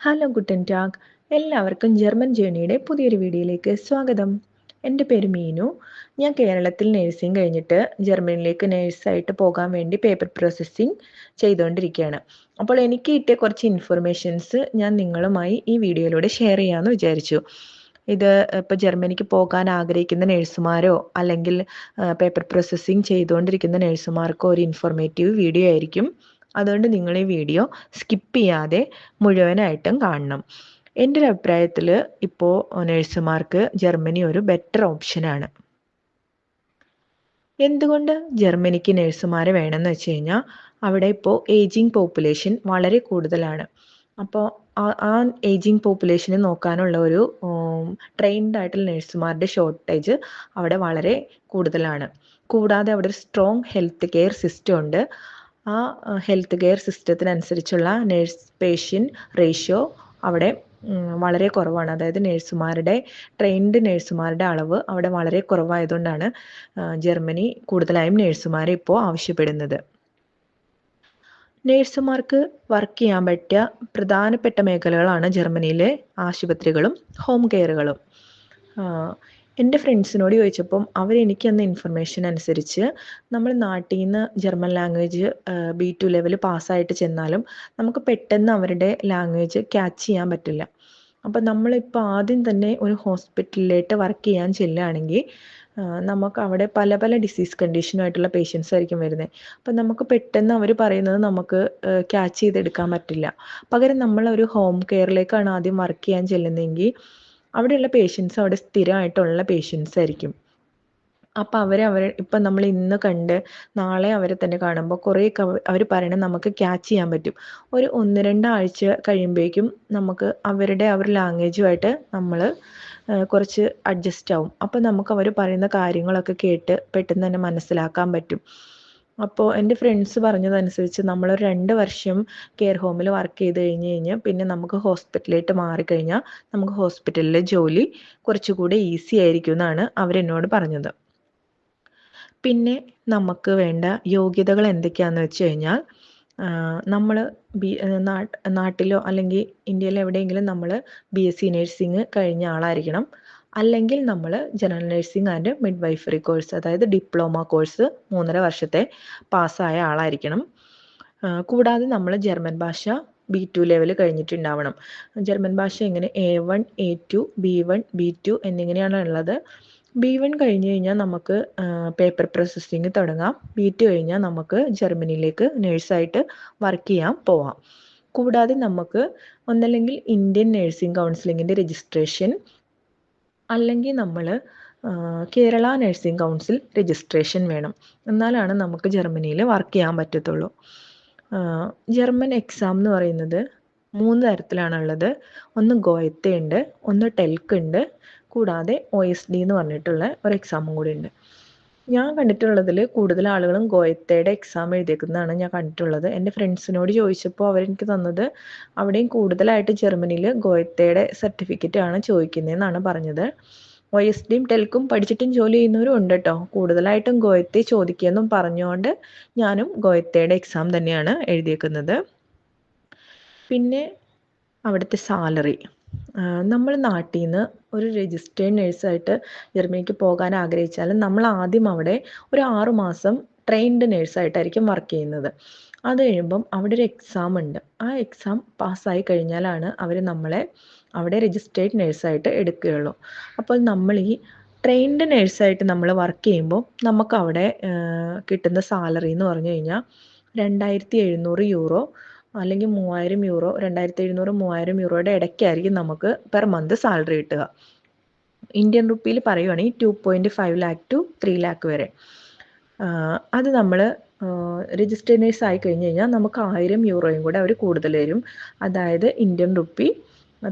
Hello Guten tag. എല്ലാവർക്കും German ജേണിയുടെ പുതിയൊരു വീഡിയോയിലേക്ക് സ്വാഗതം. എൻ്റെ പേര് മീനു. ഞാൻ കേരളത്തിൽ നേഴ്സിംഗ് കഴിഞ്ഞിട്ട് ജർമ്മനിയിലേക്ക് നേഴ്സായിട്ട് പോകാൻ വേണ്ടി പേപ്പർ പ്രോസസ്സിങ് ചെയ്തുകൊണ്ടിരിക്കുകയാണ്. അപ്പോൾ എനിക്ക് കിട്ടിയ കുറച്ച് ഇൻഫർമേഷൻസ് ഞാൻ നിങ്ങളുമായി ഈ വീഡിയോയിലൂടെ ഷെയർ ചെയ്യാമെന്ന് വിചാരിച്ചു. ഇത് ഇപ്പോൾ ജർമ്മനിക്ക് പോകാൻ ആഗ്രഹിക്കുന്ന നേഴ്സുമാരോ അല്ലെങ്കിൽ പേപ്പർ പ്രോസസ്സിങ് ചെയ്തുകൊണ്ടിരിക്കുന്ന നേഴ്സുമാർക്കോ ഒരു ഇൻഫോർമേറ്റീവ് വീഡിയോ ആയിരിക്കും. അതുകൊണ്ട് നിങ്ങൾ ഈ വീഡിയോ സ്കിപ്പ് ചെയ്യാതെ മുഴുവനായിട്ടും കാണണം. എൻ്റെ ഒരു അഭിപ്രായത്തിൽ ഇപ്പോൾ നഴ്സുമാർക്ക് ജർമ്മനി ഒരു ബെറ്റർ ഓപ്ഷനാണ്. എന്തുകൊണ്ട് ജർമ്മനിക്ക് നഴ്സുമാരെ വേണമെന്ന് വെച്ച് കഴിഞ്ഞാൽ അവിടെ ഇപ്പോൾ ഏജിങ് പോപ്പുലേഷൻ വളരെ കൂടുതലാണ്. അപ്പോൾ ആ ഏജിങ് പോപ്പുലേഷനെ നോക്കാനുള്ള ഒരു ട്രെയിൻഡ് ആയിട്ടുള്ള നഴ്സുമാരുടെ ഷോർട്ടേജ് അവിടെ വളരെ കൂടുതലാണ്. കൂടാതെ അവിടെ ഒരു സ്ട്രോങ് ഹെൽത്ത് കെയർ സിസ്റ്റം ഉണ്ട്. ആ ഹെൽത്ത് കെയർ സിസ്റ്റത്തിനനുസരിച്ചുള്ള നേഴ്സ് പേഷ്യൻ്റ് റേഷ്യോ അവിടെ വളരെ കുറവാണ്. അതായത് ട്രെയിൻഡ് നേഴ്സുമാരുടെ അളവ് അവിടെ വളരെ കുറവായതുകൊണ്ടാണ് ജർമ്മനി കൂടുതലായും നേഴ്സുമാരെ ഇപ്പോൾ ആവശ്യപ്പെടുന്നത്. നേഴ്സുമാർക്ക് വർക്ക് ചെയ്യാൻ പറ്റിയ പ്രധാനപ്പെട്ട മേഖലകളാണ് ജർമ്മനിയിലെ ആശുപത്രികളും ഹോം കെയറുകളും. എൻ്റെ ഫ്രണ്ട്സിനോട് ചോദിച്ചപ്പം അവരെനിക്ക് തന്ന ഇൻഫർമേഷൻ അനുസരിച്ച് നമ്മൾ നാട്ടിൽ നിന്ന് ജർമ്മൻ ലാംഗ്വേജ് B2 ലെവൽ പാസ്സായിട്ട് ചെന്നാലും നമുക്ക് പെട്ടെന്ന് അവരുടെ ലാംഗ്വേജ് ക്യാച്ച് ചെയ്യാൻ പറ്റില്ല. അപ്പം നമ്മളിപ്പോൾ ആദ്യം തന്നെ ഒരു ഹോസ്പിറ്റലിലേക്ക് വർക്ക് ചെയ്യാൻ ചെല്ലുകയാണെങ്കിൽ നമുക്ക് അവിടെ പല പല ഡിസീസ് കണ്ടീഷനുമായിട്ടുള്ള പേഷ്യൻസ് ആയിരിക്കും വരുന്നത്. അപ്പം നമുക്ക് പെട്ടെന്ന് അവർ പറയുന്നത് നമുക്ക് ക്യാച്ച് ചെയ്തെടുക്കാൻ പറ്റില്ല. പകരം നമ്മളൊരു ഹോം കെയറിലേക്കാണ് ആദ്യം വർക്ക് ചെയ്യാൻ ചെല്ലുന്നതെങ്കിൽ അവിടെയുള്ള പേഷ്യൻസ് അവിടെ സ്ഥിരമായിട്ടുള്ള പേഷ്യൻസ് ആയിരിക്കും. അപ്പം ഇപ്പം നമ്മൾ ഇന്ന് കണ്ട് നാളെ അവരെ തന്നെ കാണുമ്പോൾ കുറേയൊക്കെ അവർ പറയണത് നമുക്ക് ക്യാച്ച് ചെയ്യാൻ പറ്റും. ഒരു 1-2 ആഴ്ച കഴിയുമ്പോഴേക്കും നമുക്ക് അവരുടെ ലാംഗ്വേജുമായിട്ട് നമ്മൾ കുറച്ച് അഡ്ജസ്റ്റ് ആവും. അപ്പോൾ നമുക്ക് അവർ പറയുന്ന കാര്യങ്ങളൊക്കെ കേട്ട് പെട്ടെന്ന് തന്നെ മനസ്സിലാക്കാൻ പറ്റും. അപ്പോൾ എൻ്റെ ഫ്രണ്ട്സ് പറഞ്ഞതനുസരിച്ച് നമ്മൾ 2 വർഷം കെയർ ഹോമിൽ വർക്ക് ചെയ്ത് കഴിഞ്ഞാൽ പിന്നെ നമുക്ക് ഹോസ്പിറ്റലിലേക്ക് മാറിക്കഴിഞ്ഞാൽ നമുക്ക് ഹോസ്പിറ്റലിലെ ജോലി കുറച്ചുകൂടി ഈസി ആയിരിക്കും എന്നാണ് അവരെന്നോട് പറഞ്ഞത്. പിന്നെ നമുക്ക് വേണ്ട യോഗ്യതകൾ എന്തൊക്കെയാണെന്ന് വെച്ച് കഴിഞ്ഞാൽ നമ്മൾ നാട്ടിലോ അല്ലെങ്കിൽ ഇന്ത്യയിലോ എവിടെയെങ്കിലും നമ്മൾ BSc നഴ്സിംഗ് കഴിഞ്ഞ ആളായിരിക്കണം. അല്ലെങ്കിൽ നമ്മൾ general nursing and midwifery course, അതായത് ഡിപ്ലോമ കോഴ്സ് 3.5 വർഷത്തെ പാസ്സായ ആളായിരിക്കണം. കൂടാതെ നമ്മൾ ജർമ്മൻ ഭാഷ B2 ലെവൽ കഴിഞ്ഞിട്ടുണ്ടാവണം. ജർമ്മൻ ഭാഷ എങ്ങനെ A1, A2, B1, B2 എന്നിങ്ങനെയാണ് ഉള്ളത്. B1 കഴിഞ്ഞ് കഴിഞ്ഞാൽ നമുക്ക് പേപ്പർ പ്രോസസ്സിങ് തുടങ്ങാം. B2 കഴിഞ്ഞാൽ നമുക്ക് ജർമ്മനിയിലേക്ക് നേഴ്സായിട്ട് വർക്ക് ചെയ്യാൻ പോവാം. കൂടാതെ നമുക്ക് ഒന്നല്ലെങ്കിൽ ഇന്ത്യൻ നഴ്സിംഗ് കൗൺസിലിങ്ങിൻ്റെ രജിസ്ട്രേഷൻ, അല്ലെങ്കിൽ നമ്മൾ കേരള നഴ്സിംഗ് കൗൺസിൽ രജിസ്ട്രേഷൻ വേണം. എന്നാലാണ് നമുക്ക് ജർമ്മനിയിൽ വർക്ക് ചെയ്യാൻ പറ്റത്തുള്ളൂ. ജർമ്മൻ എക്സാം എന്ന് പറയുന്നത് 3 തരത്തിലാണുള്ളത്. ഒന്ന് ഗോയത്തെ ഉണ്ട്, ഒന്ന് ടെൽക്ക് ഉണ്ട്, കൂടാതെ OSD എന്ന് പറഞ്ഞിട്ടുള്ള ഒരു എക്സാമും കൂടി ഉണ്ട്. ഞാൻ കണ്ടിട്ടുള്ളതിൽ കൂടുതൽ ആളുകളും ഗോയത്തയുടെ എക്സാം എഴുതിയേക്കുന്നതാണ് ഞാൻ കണ്ടിട്ടുള്ളത്. എൻ്റെ ഫ്രണ്ട്സിനോട് ചോദിച്ചപ്പോൾ അവരെനിക്ക് തന്നത് അവിടെയും കൂടുതലായിട്ട് ജർമ്മനിയിൽ ഗോയത്തയുടെ സർട്ടിഫിക്കറ്റ് ആണ് ചോദിക്കുന്നതെന്നാണ് പറഞ്ഞത്. OSDയും ടെൽക്കും പഠിച്ചിട്ടും ജോലി ചെയ്യുന്നവരും ഉണ്ട് കേട്ടോ. കൂടുതലായിട്ടും ഗോയത്തെ ചോദിക്കുമെന്നും പറഞ്ഞുകൊണ്ട് ഞാനും ഗോയത്തയുടെ എക്സാം തന്നെയാണ് എഴുതിയേക്കുന്നത്. പിന്നെ അവിടുത്തെ സാലറി, നമ്മൾ നാട്ടിൽ നിന്ന് ഒരു രജിസ്റ്റേർഡ് നേഴ്സായിട്ട് ജർമ്മനിക്ക് പോകാൻ ആഗ്രഹിച്ചാൽ നമ്മൾ ആദ്യം അവിടെ ഒരു 6 മാസം ട്രെയിൻഡ് നേഴ്സായിട്ടായിരിക്കും വർക്ക് ചെയ്യുന്നത്. അത് കഴിയുമ്പം അവിടെ ഒരു എക്സാം ഉണ്ട്. ആ എക്സാം പാസ്സായി കഴിഞ്ഞാലാണ് അവർ നമ്മളെ അവിടെ രജിസ്റ്റേർഡ് നേഴ്സായിട്ട് എടുക്കുകയുള്ളൂ. അപ്പോൾ നമ്മൾ ഈ ട്രെയിൻഡ് നേഴ്സായിട്ട് നമ്മൾ വർക്ക് ചെയ്യുമ്പോൾ നമുക്ക് അവിടെ കിട്ടുന്ന സാലറി എന്ന് പറഞ്ഞു കഴിഞ്ഞാൽ 2700 യൂറോ അല്ലെങ്കിൽ 3000 യൂറോ, 2700 3000 യൂറോയുടെ ഇടയ്ക്കായിരിക്കും നമുക്ക് പെർ മന്ത് സാലറി കിട്ടുക. ഇന്ത്യൻ റുപ്പിയിൽ പറയുവാണെങ്കിൽ 2.5 lakh to 3 lakh വരെ. അത് നമ്മൾ രജിസ്റ്റേർഡ് നേഴ്സ് ആയി കഴിഞ്ഞ് കഴിഞ്ഞാൽ നമുക്ക് 1000 യൂറോയും കൂടെ അവർ കൂടുതൽ തരും. അതായത് Indian rupee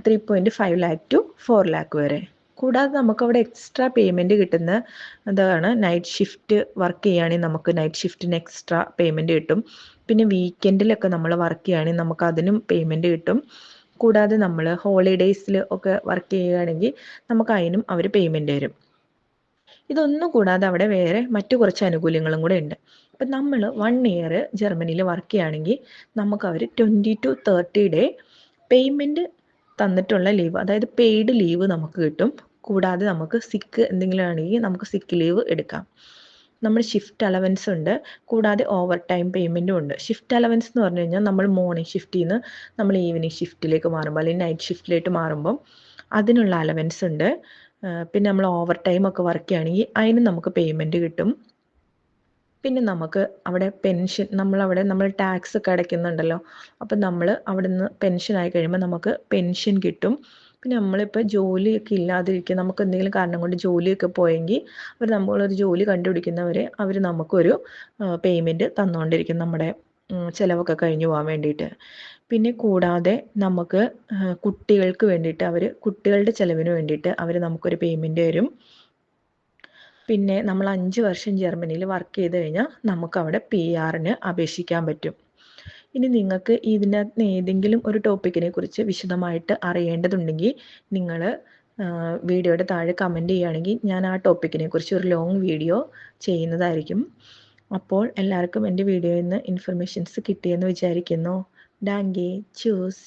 3.5 lakh to 4 lakh വരെ. കൂടാതെ നമുക്കവിടെ എക്സ്ട്രാ പേയ്മെൻറ്റ് കിട്ടുന്ന അതാണ് നൈറ്റ് ഷിഫ്റ്റ് വർക്ക് ചെയ്യുകയാണെങ്കിൽ നമുക്ക് നൈറ്റ് ഷിഫ്റ്റിന് എക്സ്ട്രാ പേയ്മെൻറ്റ് കിട്ടും. പിന്നെ വീക്കെൻഡിലൊക്കെ നമ്മൾ വർക്ക് ചെയ്യുകയാണെങ്കിൽ നമുക്ക് അതിനും പേയ്മെൻറ്റ് കിട്ടും. കൂടാതെ നമ്മൾ ഹോളിഡേയ്സിൽ ഒക്കെ വർക്ക് ചെയ്യുകയാണെങ്കിൽ നമുക്ക് അതിനും അവർ പേയ്മെൻറ്റ് തരും. ഇതൊന്നും കൂടാതെ അവിടെ വേറെ മറ്റു കുറച്ച് ആനുകൂല്യങ്ങളും കൂടെ ഉണ്ട്. അപ്പം നമ്മൾ 1 year ജർമ്മനിയിൽ വർക്ക് ചെയ്യുകയാണെങ്കിൽ നമുക്ക് അവർ 20 to 30 day പേയ്മെൻറ്റ് തന്നിട്ടുള്ള ലീവ്, അതായത് പെയ്ഡ് ലീവ് നമുക്ക് കിട്ടും. കൂടാതെ നമുക്ക് സിക്ക് എന്തെങ്കിലും ആണെങ്കിൽ നമുക്ക് സിക്ക് ലീവ് എടുക്കാം. നമ്മൾ ഷിഫ്റ്റ് അലവൻസ് ഉണ്ട്, കൂടാതെ ഓവർ ടൈം പേയ്മെൻറ്റും ഉണ്ട്. ഷിഫ്റ്റ് അലവൻസ് എന്ന് പറഞ്ഞു കഴിഞ്ഞാൽ നമ്മൾ മോർണിംഗ് ഷിഫ്റ്റിൽ നിന്ന് നമ്മൾ ഈവനിങ് ഷിഫ്റ്റിലേക്ക് മാറുമ്പോൾ അല്ലെങ്കിൽ നൈറ്റ് ഷിഫ്റ്റിലേക്ക് മാറുമ്പം അതിനുള്ള അലവൻസ് ഉണ്ട്. പിന്നെ നമ്മൾ ഓവർ ടൈം ഒക്കെ വർക്ക് ചെയ്യുകയാണെങ്കിൽ അതിന് നമുക്ക് പേയ്മെൻറ്റ് കിട്ടും. പിന്നെ നമുക്ക് അവിടെ പെൻഷൻ, നമ്മൾ ടാക്സ് ഒക്കെ അടയ്ക്കുന്നുണ്ടല്ലോ, അപ്പം നമ്മൾ അവിടെ നിന്ന് പെൻഷൻ ആയി കഴിയുമ്പോൾ നമുക്ക് പെൻഷൻ കിട്ടും. പിന്നെ നമ്മളിപ്പോൾ ജോലിയൊക്കെ ഇല്ലാതിരിക്കുക, നമുക്ക് എന്തെങ്കിലും കാരണം കൊണ്ട് ജോലിയൊക്കെ പോയെങ്കിൽ അവർ നമ്മളൊരു ജോലി കണ്ടുപിടിക്കുന്നവരെ അവർ നമുക്കൊരു പേയ്മെൻറ്റ് തന്നുകൊണ്ടിരിക്കും നമ്മുടെ ചിലവൊക്കെ കഴിഞ്ഞു പോകാൻ വേണ്ടിയിട്ട്. പിന്നെ കൂടാതെ നമുക്ക് കുട്ടികൾക്ക് വേണ്ടിയിട്ട് കുട്ടികളുടെ ചിലവിന് വേണ്ടിയിട്ട് അവർ നമുക്കൊരു പേയ്മെൻറ്റ് തരും. പിന്നെ നമ്മൾ 5 വർഷം ജർമ്മനിയിൽ വർക്ക് ചെയ്ത് കഴിഞ്ഞാൽ നമുക്കവിടെ PR-ന് അപേക്ഷിക്കാൻ പറ്റും. ഇനി നിങ്ങൾക്ക് ഇതിനകത്ത് ഏതെങ്കിലും ഒരു ടോപ്പിക്കിനെ കുറിച്ച് വിശദമായിട്ട് അറിയേണ്ടതുണ്ടെങ്കിൽ നിങ്ങൾ വീഡിയോയുടെ താഴെ കമൻറ്റ് ചെയ്യുകയാണെങ്കിൽ ഞാൻ ആ ടോപ്പിക്കിനെ കുറിച്ച് ഒരു ലോങ് വീഡിയോ ചെയ്യുന്നതായിരിക്കും. അപ്പോൾ എല്ലാവർക്കും എൻ്റെ വീഡിയോയിൽ നിന്ന് ഇൻഫർമേഷൻസ് കിട്ടിയെന്ന് വിചാരിക്കുന്നു. ഡാങ്കെ, ചൂസ്.